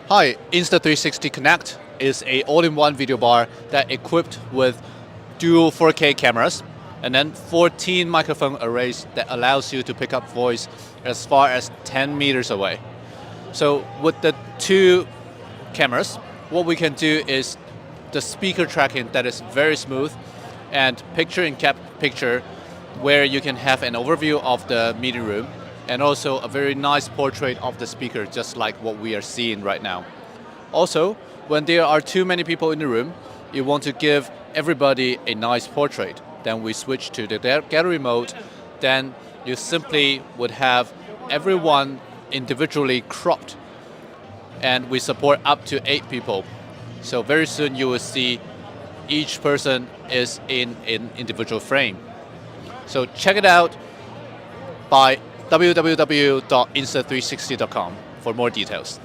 Hi, Insta360 Connect is a all-in-one video bar that equipped with dual 4K cameras and then 14 microphone arrays that allows you to pick up voice as far as 10 meters away. So with the two cameras, what we can do is the speaker tracking that is very smooth and picture-in-cap picture where you can have an overview of the meeting room and also a very nice portrait of the speaker, just like what we are seeing right now. Also, when there are too many people in the room, you want to give everybody a nice portrait. Then we switch to the gallery mode, then you simply would have everyone individually cropped, and we support up to 8 people. So very soon you will see each person is in an individual frame. So check it out by www.insta360.com for more details.